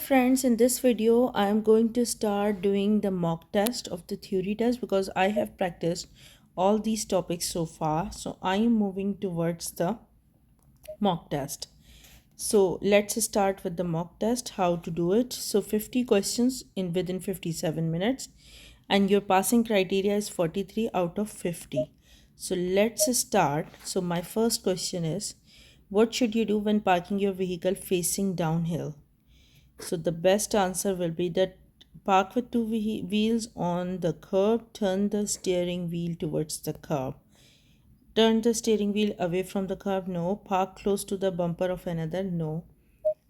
Friends, in this video I am going to start doing the mock test of the theory test because I have practiced all these topics so far. So I am moving towards the mock test. So let's start with the mock test, how to do it. So 50 questions in within 57 minutes and your passing criteria is 43 out of 50. So let's start. So my first question is, what should you do when parking your vehicle facing downhill? So the best answer will be that park with two wheels on the curb, turn the steering wheel towards the curb. Turn the steering wheel away from the curb, no. Park close to the bumper of another, no.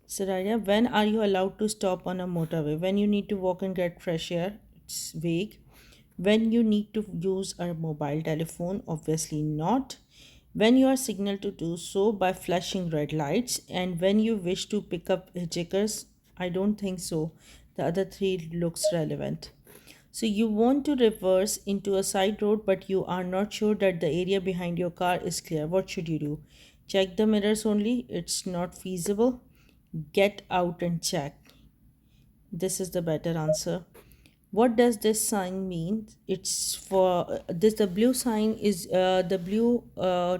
Saraya, when are you allowed to stop on a motorway? When you need to walk and get fresh air, it's vague. When you need to use a mobile telephone, obviously not. When you are signaled to do so by flashing red lights, and when you wish to pick up hitchhikers, I don't think so. The other three looks relevant. So you want to reverse into a side road, but you are not sure that the area behind your car is clear. What should you do? Check the mirrors only. It's not feasible. Get out and check. This is the better answer. What does this sign mean? It's for this, the blue sign is the blue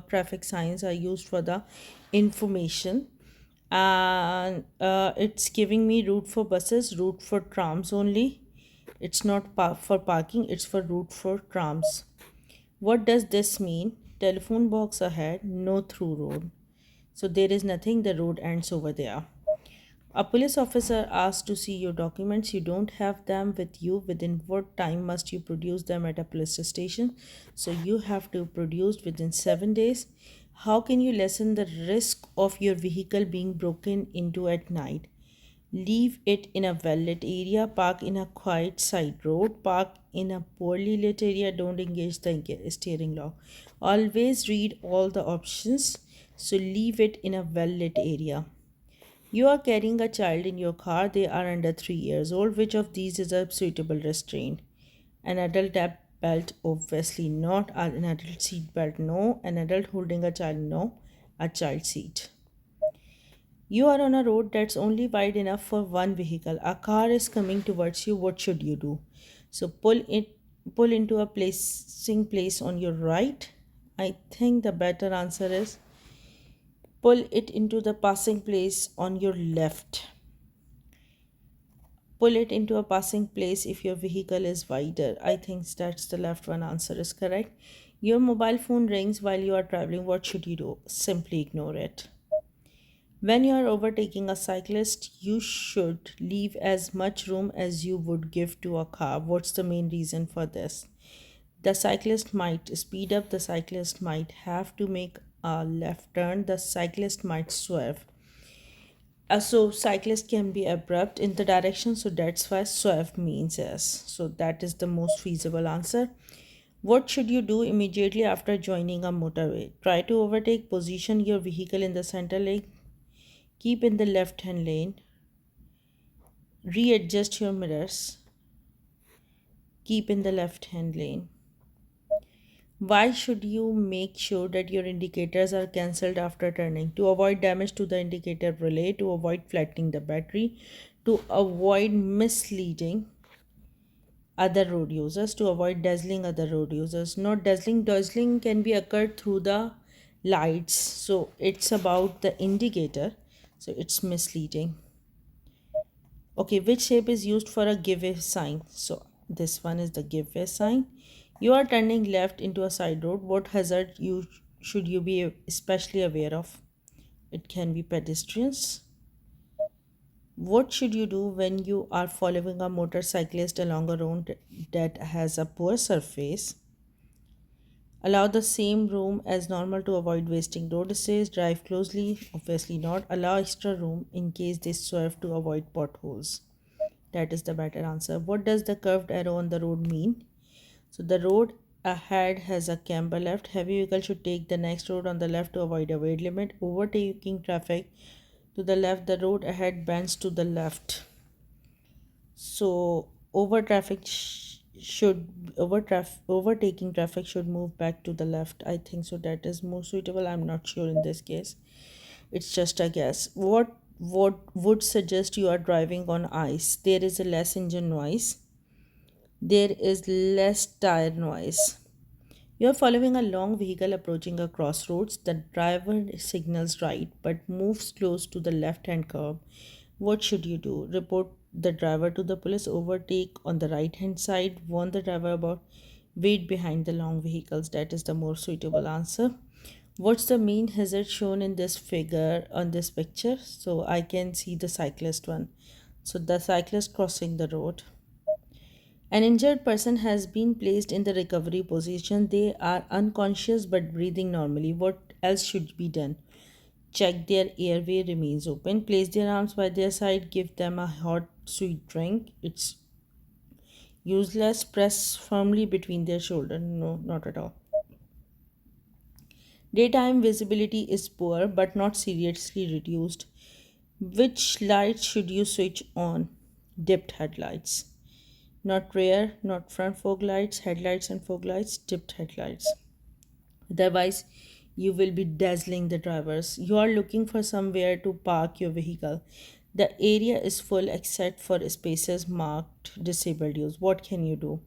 traffic signs are used for the information, and it's giving me route for buses, route for trams only. It's not for parking, it's for route for trams. What does this mean? Telephone box ahead, no through road. So there is nothing, the road ends over there. A police officer asks to see your documents. You don't have them with you. Within what time must you produce them at a police station? So you have to produce within 7 days. How can you lessen the risk of your vehicle being broken into at night? Leave it in a well lit area, park in a quiet side road, park in a poorly lit area, don't engage the steering law. Always read all the options, so leave it in a well lit area. You are carrying a child in your car, they are under 3 years old. Which of these is a suitable restraint? An adult belt, obviously not. An adult seat belt, no. An adult holding a child, no. A child seat. You are on a road that's only wide enough for one vehicle. A car is coming towards you. What should you do? So pull into a placing place on your right. I think the better answer is pull it into the passing place on your left. Pull it into a passing place if your vehicle is wider. I think that's the left one. Answer is correct. Your mobile phone rings while you are traveling. What should you do? Simply ignore it. When you are overtaking a cyclist, you should leave as much room as you would give to a car. What's the main reason for this? The cyclist might speed up, the cyclist might have to make a left turn, the cyclist might swerve. So cyclist can be abrupt in the direction, so that's why swerve means yes. So that is the most feasible answer. What should you do immediately after joining a motorway? Try to overtake, position your vehicle in the center lane, keep in the left hand lane, readjust your mirrors, keep in the left hand lane. Why should you make sure that your indicators are cancelled after turning? To avoid damage to the indicator relay, to avoid flattening the battery, to avoid misleading other road users, to avoid dazzling other road users. Not dazzling can be occurred through the lights. So it's about the indicator. So it's misleading. Okay, which shape is used for a give way sign? So this one is the give way sign. You are turning left into a side road. What hazard should you be especially aware of? It can be pedestrians. What should you do when you are following a motorcyclist along a road that has a poor surface? Allow the same room as normal to avoid wasting road space. Drive closely, obviously not. Allow extra room in case they swerve to avoid potholes. That is the better answer. What does the curved arrow on the road mean? So the road ahead has a camber left. Heavy vehicle should take the next road on the left to avoid a weight limit. Overtaking traffic to the left, the road ahead bends to the left. So overtaking traffic should move back to the left. I think so that is more suitable. I'm not sure in this case. It's just a guess. What what would suggest you are driving on ice. There is a less engine noise, there is less tire noise. You are following a long vehicle approaching a crossroads. The driver signals right but moves close to the left hand curb. What should you do? Report the driver to the police, overtake on the right hand side, warn the driver about wait behind the long vehicles. That is the more suitable answer. What's the main hazard shown in this figure on this picture? So I can see the cyclist one. So the cyclist crossing the road. An injured person has been placed in the recovery position. They are unconscious but breathing normally. What else should be done? Check their airway remains open. Place their arms by their side. Give them a hot, sweet drink. It's useless. Press firmly between their shoulders. No, not at all. Daytime visibility is poor but not seriously reduced. Which lights should you switch on? Dipped headlights. Not rear, not front fog lights, headlights and fog lights, dipped headlights. Otherwise, you will be dazzling the drivers. You are looking for somewhere to park your vehicle. The area is full except for spaces marked disabled use. What can you do?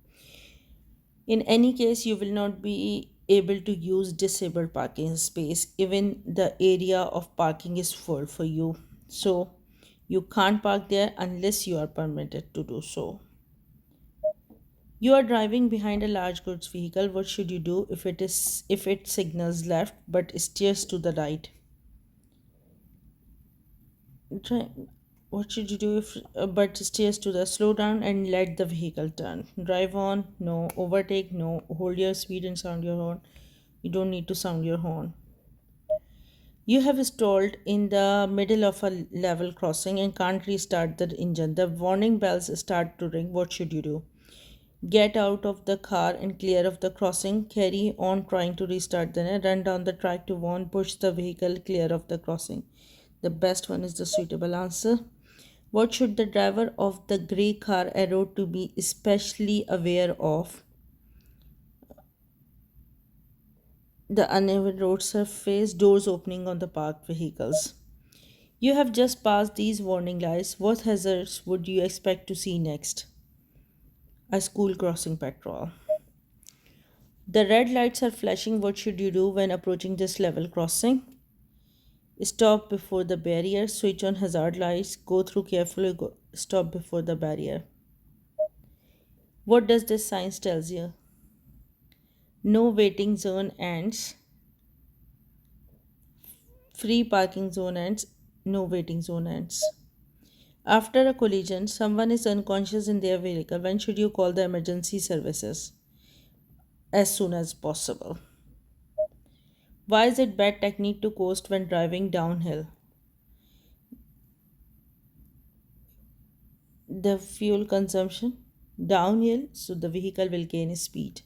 In any case, you will not be able to use disabled parking space. Even the area of parking is full for you. So, you can't park there unless you are permitted to do so. You are driving behind a large goods vehicle. What should you do if it signals left but steers to the right? Try, what should you do if but steers to the slow down and let the vehicle turn? Drive on, no. Overtake, no. Hold your speed and sound your horn. You don't need to sound your horn. You have stalled in the middle of a level crossing and can't restart the engine. The warning bells start to ring. What should you do? Get out of the car and clear of the crossing. Carry on trying to restart the net. Run down the track to warn. Push the vehicle clear of the crossing. The best one is the suitable answer. What should the driver of the grey car arrow to be especially aware of? The uneven road surface, doors opening on the parked vehicles. You have just passed these warning lights. What hazards would you expect to see next? A school crossing patrol. The red lights are flashing. What should you do when approaching this level crossing? Stop before the barrier, switch on hazard lights, go through carefully, stop before the barrier. What does this sign tells you? No waiting zone ends, free parking zone ends, no waiting zone ends. After a collision, someone is unconscious in their vehicle. When should you call the emergency services? As soon as possible. Why is it bad technique to coast when driving downhill? The fuel consumption downhill, so the vehicle will gain speed.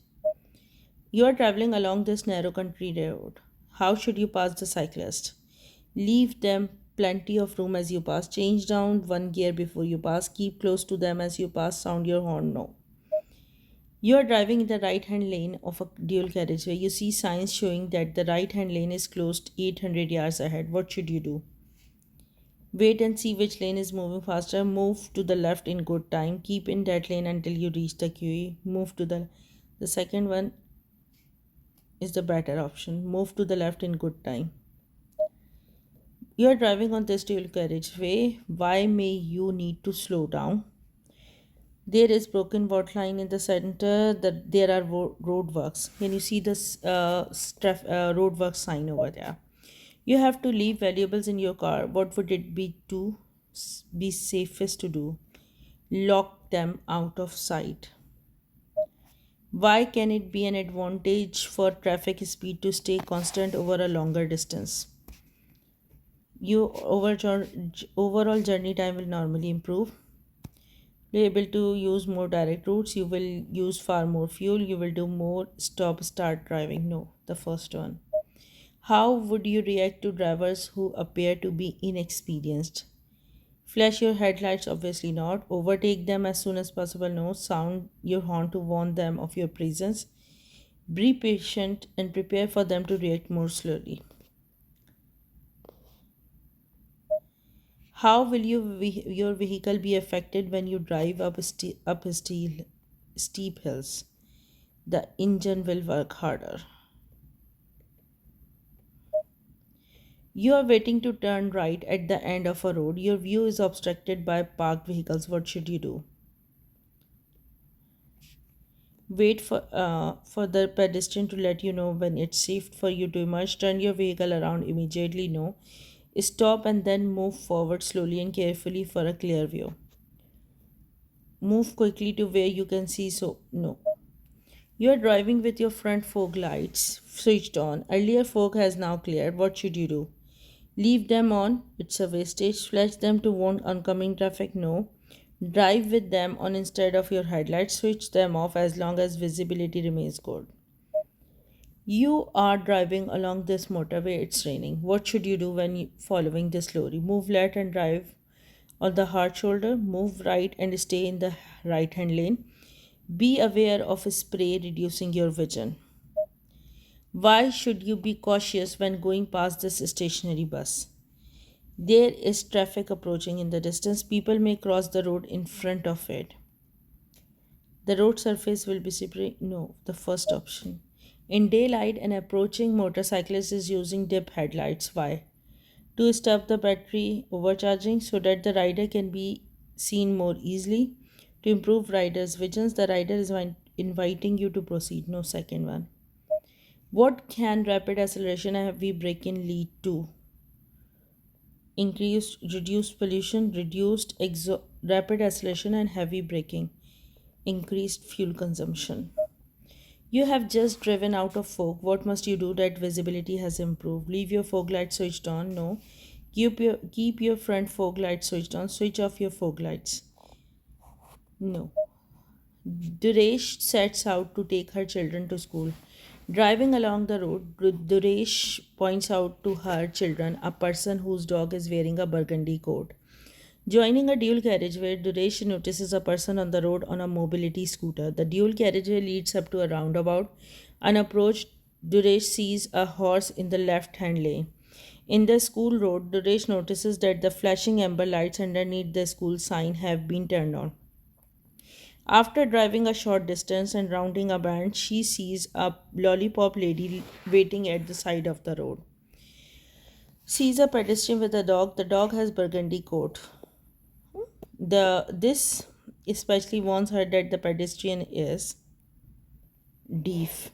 You are traveling along this narrow country road. How should you pass the cyclist? Leave them plenty of room as you pass. Change down one gear before you pass. Keep close to them as you pass. Sound your horn. No. You are driving in the right hand lane of a dual carriageway. You see signs showing that the right hand lane is closed 800 yards ahead. What should you do? Wait and see which lane is moving faster. Move to the left in good time. Keep in that lane until you reach the QE. Move to the second one is the better option. Move to the left in good time. You are driving on this dual carriageway. Why may you need to slow down? There is broken water line in the center. That there are roadworks. Can you see this roadwork sign over there? You have to leave valuables in your car. What would it be to be safest to do? Lock them out of sight. Why can it be an advantage for traffic speed to stay constant over a longer distance? Your overall journey time will normally improve. You're able to use more direct routes. You will use far more fuel. You will do more stop start driving. No, the first one. How would you react to drivers who appear to be inexperienced? Flash your headlights, obviously not. Overtake them as soon as possible, no. Sound your horn to warn them of your presence. Be patient and prepare for them to react more slowly. How will your vehicle be affected when you drive up steep hills? The engine will work harder. You are waiting to turn right at the end of a road. Your view is obstructed by parked vehicles. What should you do? Wait for the pedestrian to let you know when it's safe for you to emerge. Turn your vehicle around immediately. No. Stop and then move forward slowly and carefully for a clear view. Move quickly to where you can see. So, no. You are driving with your front fog lights switched on. Earlier fog has now cleared. What should you do? Leave them on. It's a wastage. Flash them to warn oncoming traffic. No. Drive with them on instead of your headlights. Switch them off as long as visibility remains good. You are driving along this motorway. It's raining. What should you do when following this lorry? Move left and drive on the hard shoulder. Move right and stay in the right hand lane. Be aware of spray reducing your vision. Why should you be cautious when going past this stationary bus? There is traffic approaching in the distance. People may cross the road in front of it. The road surface will be slippery. No, the first option. In daylight, an approaching motorcyclist is using dip headlights. Why? To stop the battery overcharging so that the rider can be seen more easily. To improve rider's visions, the rider is inviting you to proceed. No, second one. What can rapid acceleration and heavy braking lead to? Reduced pollution, rapid acceleration and heavy braking, increased fuel consumption. You have just driven out of fog. What must you do that visibility has improved? Leave your fog light switched on. No. Keep your front fog light switched on. Switch off your fog lights. No. Duresh sets out to take her children to school. Driving along the road, Duresh points out to her children a person whose dog is wearing a burgundy coat. Joining a dual carriageway, Duresh notices a person on the road on a mobility scooter. The dual carriageway leads up to a roundabout. On approach, Duresh sees a horse in the left hand lane. In the school road, Duresh notices that the flashing amber lights underneath the school sign have been turned on. After driving a short distance and rounding a bend, she sees a lollipop lady waiting at the side of the road. Sees a pedestrian with a dog. The dog has burgundy coat. This especially warns her that the pedestrian is deaf.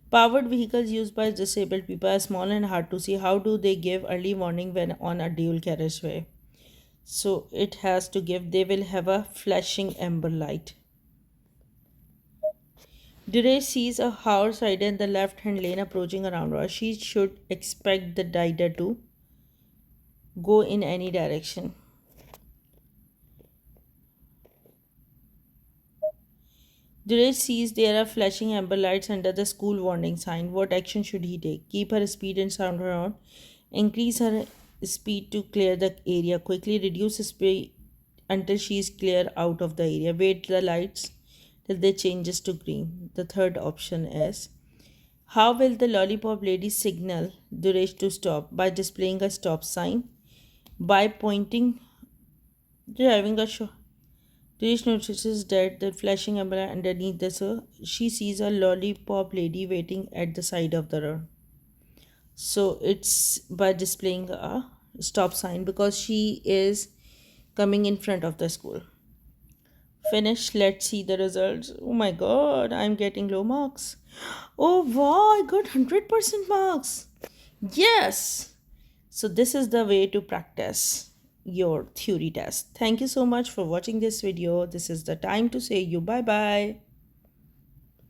Powered vehicles used by disabled people are small and hard to see. How do they give early warning when on a dual carriageway? So it has to give, they will have a flashing amber light. Dure sees a horse rider in the left hand lane approaching around her. She should expect the rider to go in any direction. Dure sees there are flashing amber lights under the school warning sign. What action should he take? Keep her speed and sound her horn. Increase her speed to clear the area quickly. Reduce speed until she is clear out of the area. Wait the lights till they changes to green. The third option is, how will the lollipop lady signal Duresh to stop? By displaying a stop sign, by pointing, driving a show. Duresh notices that the flashing umbrella underneath the she sees a lollipop lady waiting at the side of the road. So it's by displaying a stop sign because she is coming in front of the school. Finish. Let's see the results. Oh my god, I'm getting low marks. Oh wow, I got 100% marks. Yes. So this is the way to practice your theory test. Thank you so much for watching this video. This is the time to say you bye bye.